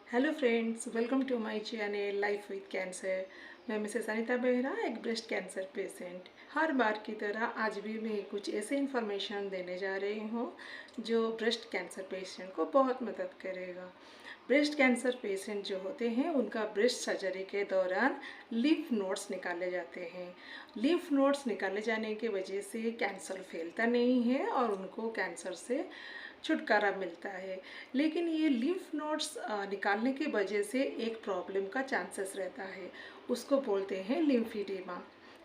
Hello friends, welcome to my channel life with cancer. मैं Mrs Anita Behera, एक breast cancer patient. हर बार की तरह आज भी मैं कुछ ऐसे इन्फॉर्मेशन देने जा रही हूँ जो ब्रेस्ट कैंसर पेशेंट को बहुत मदद करेगा। ब्रेस्ट कैंसर पेशेंट जो होते हैं उनका ब्रेस्ट सर्जरी के दौरान लिम्फ नोड्स निकाले जाते हैं। लिम्फ नोड्स निकाले जाने की वजह से कैंसर फैलता नहीं है और उनको कैंसर से छुटकारा मिलता है। लेकिन ये लिम्फ नोड्स निकालने की वजह से एक प्रॉब्लम का चांसेस रहता है, उसको बोलते हैं लिम्फीडिमा।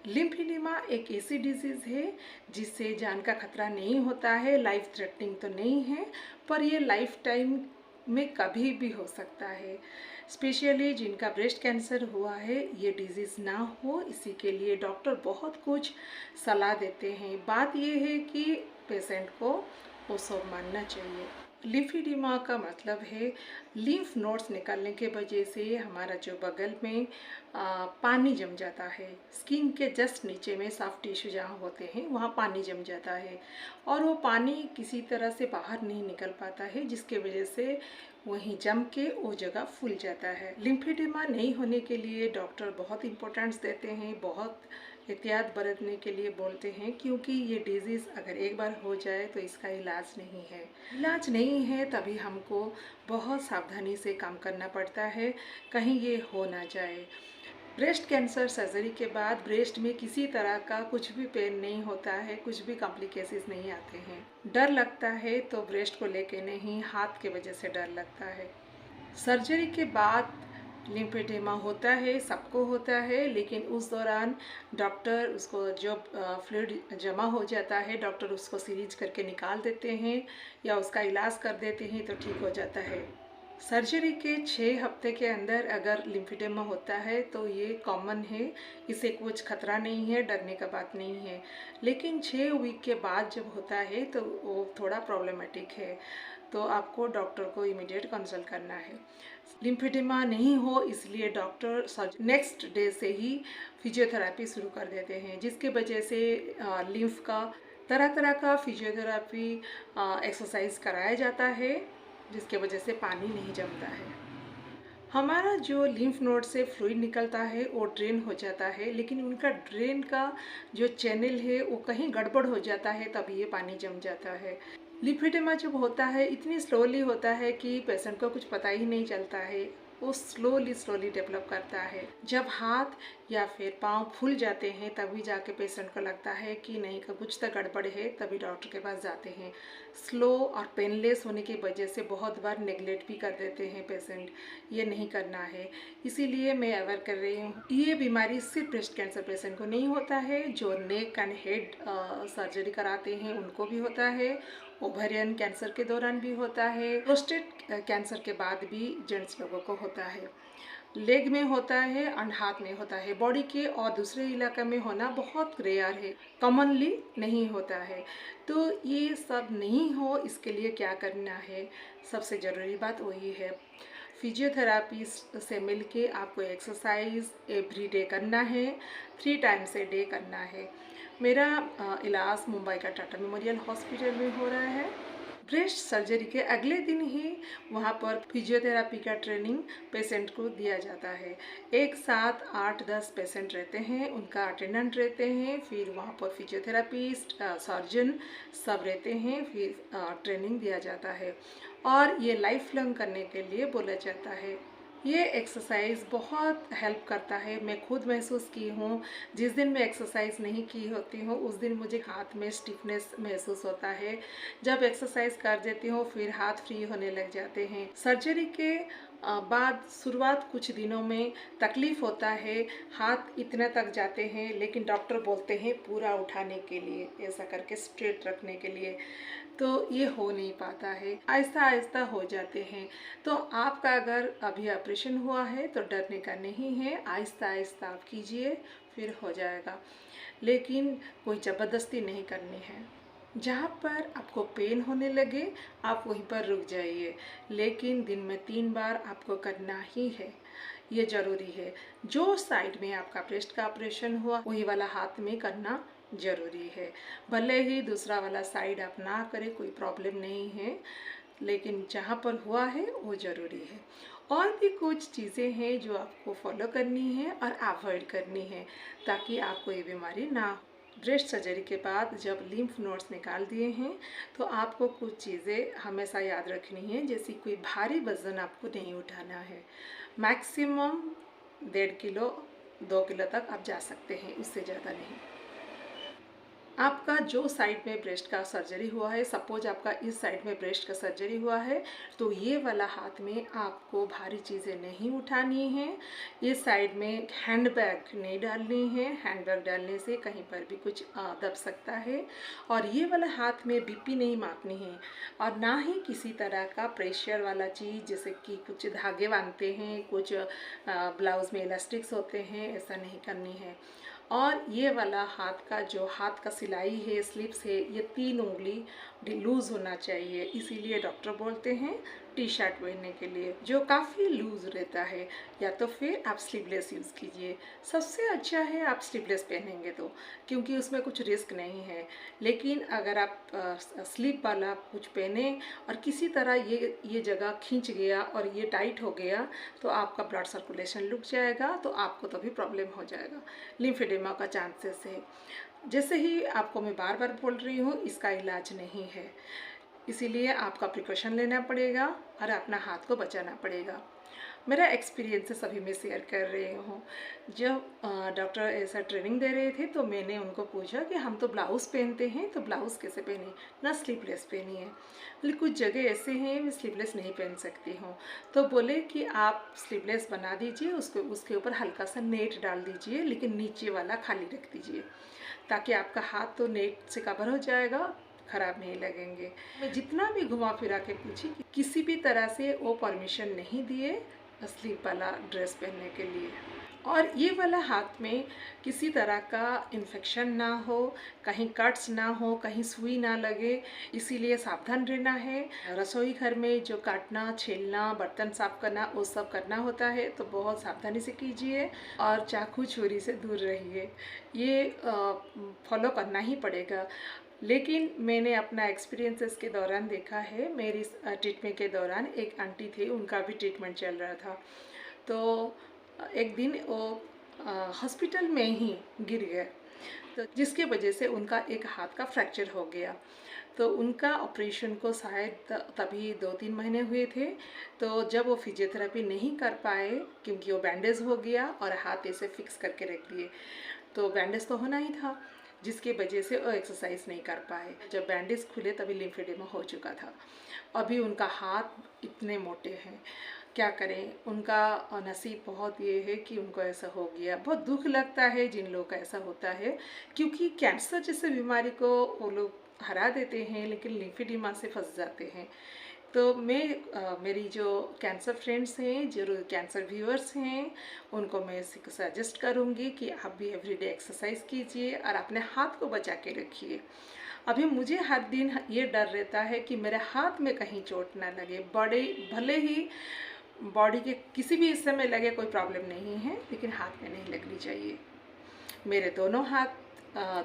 लिम्फीडिमा एक ऐसी डिजीज़ है जिससे जान का खतरा नहीं होता है, लाइफ थ्रेटनिंग तो नहीं है, पर ये लाइफ टाइम में कभी भी हो सकता है। स्पेशली जिनका ब्रेस्ट कैंसर हुआ है ये डिजीज़ ना हो, इसी के लिए डॉक्टर बहुत कुछ सलाह देते हैं। बात ये है कि पेशेंट को वो सब मानना चाहिए। लिम्फीडिमा का मतलब है लिम्फ नोड्स निकलने के वजह से हमारा जो बगल में पानी जम जाता है। स्किन के जस्ट नीचे में सॉफ्ट टिश्यू जहाँ होते हैं वहाँ पानी जम जाता है और वो पानी किसी तरह से बाहर नहीं निकल पाता है, जिसके वजह से वहीं जम के वो जगह फूल जाता है। लिम्फीडिमा नहीं होने के लिए डॉक्टर बहुत इम्पोर्टेंस देते हैं, बहुत एहतियात बरतने के लिए बोलते हैं, क्योंकि ये डिजीज़ अगर एक बार हो जाए तो इसका इलाज नहीं है। इलाज नहीं है तभी हमको बहुत सावधानी से काम करना पड़ता है, कहीं ये हो ना जाए। ब्रेस्ट कैंसर सर्जरी के बाद ब्रेस्ट में किसी तरह का कुछ भी पेन नहीं होता है, कुछ भी कॉम्प्लिकेशंस नहीं आते हैं। डर लगता है तो ब्रेस्ट को लेके नहीं, हाथ के वजह से डर लगता है। सर्जरी के बाद लिम्फेडेमा होता है, सबको होता है, लेकिन उस दौरान डॉक्टर उसको जो फ्लूइड जमा हो जाता है डॉक्टर उसको सीरीज करके निकाल देते हैं या उसका इलाज कर देते हैं तो ठीक हो जाता है। सर्जरी के 6 हफ्ते के अंदर अगर लिम्फेडेमा होता है तो ये कॉमन है, इसे कुछ खतरा नहीं है, डरने का बात नहीं है। लेकिन 6 वीक के बाद जब होता है तो वो थोड़ा प्रॉब्लमेटिक है, तो आपको डॉक्टर को इमीडिएट कंसल्ट करना है। लिम्फेडेमा नहीं हो इसलिए डॉक्टर नेक्स्ट डे से ही फिजियोथेरेपी शुरू कर देते हैं, जिसके वजह से लिम्फ का तरह तरह का फिजियोथेरेपी एक्सरसाइज कराया जाता है, जिसके वजह से पानी नहीं जमता है। हमारा जो लिम्फ नोड से फ्लूइड निकलता है वो ड्रेन हो जाता है, लेकिन उनका ड्रेन का जो चैनल है वो कहीं गड़बड़ हो जाता है, तभी ये पानी जम जाता है। लिम्फेडेमा जब होता है इतनी स्लोली होता है कि पेशेंट को कुछ पता ही नहीं चलता है, वो स्लोली डेवलप करता है। जब हाथ या फिर पाँव फूल जाते हैं तभी जाके पेशेंट को लगता है कि नहीं का कुछ तो गड़बड़ है, तभी डॉक्टर के पास जाते हैं। स्लो और पेनलेस होने की वजह से बहुत बार नेग्लेक्ट भी कर देते हैं पेशेंट, ये नहीं करना है। इसीलिए मैं अवेयर कर रही हूँ। ये बीमारी सिर्फ ब्रेस्ट कैंसर पेशेंट को नहीं होता है, जो नेक एंड हेड सर्जरी कराते हैं उनको भी होता है, ओवेरियन कैंसर के दौरान भी होता है, प्रोस्टेट कैंसर के बाद भी जेंट्स लोगों को होता है, लेग में होता है और हाथ में होता है। बॉडी के और दूसरे इलाके में होना बहुत रेयर है, कॉमनली नहीं होता है। तो ये सब नहीं हो इसके लिए क्या करना है, सबसे ज़रूरी बात वही है, फिजियोथेरापी से मिलके आपको एक्सरसाइज एवरी डे करना है, 3 टाइम्स ए डे करना है। मेरा इलाज मुंबई का टाटा मेमोरियल हॉस्पिटल में हो रहा है। ब्रेस्ट सर्जरी के अगले दिन ही वहाँ पर फिजियोथेरापी का ट्रेनिंग पेशेंट को दिया जाता है। एक साथ 8-10 पेशेंट रहते हैं, उनका अटेंडेंट रहते हैं, फिर वहाँ पर फिजियोथेरापिस्ट सर्जन सब रहते हैं, फिर ट्रेनिंग दिया जाता है और ये लाइफ लॉन्ग करने के लिए बोला जाता है। ये एक्सरसाइज बहुत हेल्प करता है, मैं खुद महसूस की हूँ। जिस दिन मैं एक्सरसाइज नहीं की होती हूँ उस दिन मुझे हाथ में स्टिफनेस महसूस होता है, जब एक्सरसाइज कर देती हूँ फिर हाथ फ्री होने लग जाते हैं। सर्जरी के बाद शुरुआत कुछ दिनों में तकलीफ़ होता है, हाथ इतने तक जाते हैं, लेकिन डॉक्टर बोलते हैं पूरा उठाने के लिए, ऐसा करके स्ट्रेट रखने के लिए, तो ये हो नहीं पाता है, आहिस्ता आहिस्ता हो जाते हैं। तो आपका अगर अभी ऑपरेशन हुआ है तो डरने का नहीं है, आहिस्ता आहिस्ता आप कीजिए, फिर हो जाएगा, लेकिन कोई ज़बरदस्ती नहीं करनी है। जहाँ पर आपको पेन होने लगे आप वहीं पर रुक जाइए, लेकिन दिन में 3 बार आपको करना ही है, ये ज़रूरी है। जो साइड में आपका ब्रेस्ट का ऑपरेशन हुआ वही वाला हाथ में करना ज़रूरी है, भले ही दूसरा वाला साइड आप ना करें, कोई प्रॉब्लम नहीं है। लेकिन जहाँ पर हुआ है वो ज़रूरी है। और भी कुछ चीज़ें हैं जो आपको फॉलो करनी है और अवॉइड करनी है ताकि आपको ये बीमारी ना हो। ब्रेस्ट सर्जरी के बाद जब लिम्फ नोड्स निकाल दिए हैं तो आपको कुछ चीज़ें हमेशा याद रखनी है, जैसे कोई भारी वज़न आपको नहीं उठाना है। मैक्सिमम 1.5 किलो 2 किलो तक आप जा सकते हैं, उससे ज़्यादा नहीं। आपका जो साइड में ब्रेस्ट का सर्जरी हुआ है, सपोज आपका इस साइड में ब्रेस्ट का सर्जरी हुआ है, तो ये वाला हाथ में आपको भारी चीज़ें नहीं उठानी है। इस साइड में हैंडबैग नहीं डालनी है, हैंडबैग डालने से कहीं पर भी कुछ दब सकता है। और ये वाला हाथ में बीपी नहीं मापनी है और ना ही किसी तरह का प्रेशर वाला चीज़, जैसे कि कुछ धागे बांधते हैं, कुछ ब्लाउज में इलास्टिक्स होते हैं, ऐसा नहीं करनी है। और ये वाला हाथ का जो हाथ का सिलाई है, स्लिप्स है, ये 3 उंगली लूज़ होना चाहिए। इसीलिए डॉक्टर बोलते हैं टी शर्ट पहनने के लिए जो काफ़ी लूज़ रहता है, या तो फिर आप स्लीवलेस यूज़ कीजिए। सबसे अच्छा है आप स्लीवलेस पहनेंगे तो, क्योंकि उसमें कुछ रिस्क नहीं है। लेकिन अगर आप स्लीप वाला कुछ पहने और किसी तरह ये जगह खींच गया और ये टाइट हो गया तो आपका ब्लड सर्कुलेशन रुक जाएगा, तो आपको तो भी प्रॉब्लम हो जाएगा, लिम्फेडेमा का चांसेस है। जैसे ही आपको मैं बार बार बोल रही हूँ, इसका इलाज नहीं है, इसीलिए आपका प्रिकॉशन लेना पड़ेगा और अपना हाथ को बचाना पड़ेगा। मेरा एक्सपीरियंस सभी में शेयर कर रही हूँ। जब डॉक्टर ऐसा ट्रेनिंग दे रहे थे तो मैंने उनको पूछा कि हम तो ब्लाउज़ पहनते हैं, तो ब्लाउज़ कैसे पहने, ना स्लीवलेस पहनी है। बोले कुछ जगह ऐसे हैं मैं स्लीवलेस नहीं पहन सकती हूँ। तो बोले कि आप स्लीवलेस बना दीजिए, उसके ऊपर हल्का सा नेट डाल दीजिए, लेकिन नीचे वाला खाली रख दीजिए, ताकि आपका हाथ तो नेट से कवर हो जाएगा, ख़राब नहीं लगेंगे। मैं जितना भी घुमा फिरा के पूछी, किसी भी तरह से वो परमिशन नहीं दिए स्लीप वाला ड्रेस पहनने के लिए। और ये वाला हाथ में किसी तरह का इन्फेक्शन ना हो, कहीं कट्स ना हो, कहीं सुई ना लगे, इसीलिए सावधान रहना है। रसोई घर में जो काटना, छीलना, बर्तन साफ करना, वो सब करना होता है, तो बहुत सावधानी से कीजिए और चाकू छुरी से दूर रहिए। ये फॉलो करना ही पड़ेगा। लेकिन मैंने अपना एक्सपीरियंसेस के दौरान देखा है, मेरी ट्रीटमेंट के दौरान एक आंटी थी, उनका भी ट्रीटमेंट चल रहा था, तो एक दिन वो हॉस्पिटल में ही गिर गए, तो जिसके वजह से उनका एक हाथ का फ्रैक्चर हो गया। तो उनका ऑपरेशन को शायद तभी 2-3 महीने हुए थे। तो जब वो फिजियोथेरेपी नहीं कर पाए, क्योंकि वो बैंडेज हो गया और हाथ ऐसे फिक्स करके रख दिए, तो बैंडेज तो होना ही था, जिसकी वजह से वो एक्सरसाइज नहीं कर पाए। जब बैंडेज खुले तभी लिम्फेडेमा हो चुका था। अभी उनका हाथ इतने मोटे हैं, क्या करें, उनका नसीब बहुत ये है कि उनको ऐसा हो गया। बहुत दुख लगता है जिन लोगों का ऐसा होता है, क्योंकि कैंसर जैसे बीमारी को वो लोग हरा देते हैं, लेकिन लिम्फेडेमा से फंस जाते हैं। तो मैं मेरी जो कैंसर फ्रेंड्स हैं, जो कैंसर व्यूअर्स हैं, उनको मैं सजेस्ट करूँगी कि आप भी एवरीडे एक्सरसाइज कीजिए और अपने हाथ को बचा के रखिए। अभी मुझे हर दिन ये डर रहता है कि मेरे हाथ में कहीं चोट ना लगे। भले ही बॉडी के किसी भी हिस्से में लगे, कोई प्रॉब्लम नहीं है, लेकिन हाथ में नहीं लगनी चाहिए। मेरे दोनों हाथ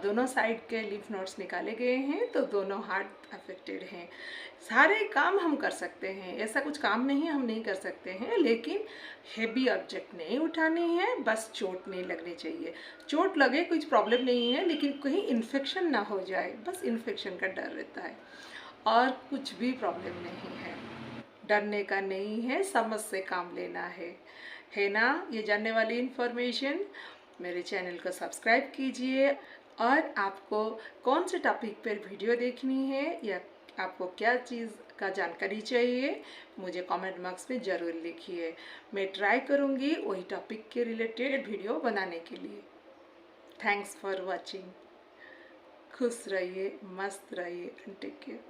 दोनों साइड के लिम्फ नोड्स निकाले गए हैं, तो दोनों हाथ अफेक्टेड हैं। सारे काम हम कर सकते हैं, ऐसा कुछ काम नहीं हम नहीं कर सकते हैं, लेकिन हेवी ऑब्जेक्ट नहीं उठानी है, बस चोट नहीं लगनी चाहिए। चोट लगे कुछ प्रॉब्लम नहीं है, लेकिन कहीं इन्फेक्शन ना हो जाए, बस इन्फेक्शन का डर रहता है, और कुछ भी प्रॉब्लम नहीं है। डरने का नहीं है, समझ से काम लेना है ना। ये जानने वाली इन्फॉर्मेशन, मेरे चैनल को सब्सक्राइब कीजिए। और आपको कौन से टॉपिक पर वीडियो देखनी है या आपको क्या चीज़ का जानकारी चाहिए, मुझे कमेंट बॉक्स में ज़रूर लिखिए। मैं ट्राई करूँगी वही टॉपिक के रिलेटेड वीडियो बनाने के लिए। Thanks for watching. खुश रहिए, मस्त रहिए, टेक केयर।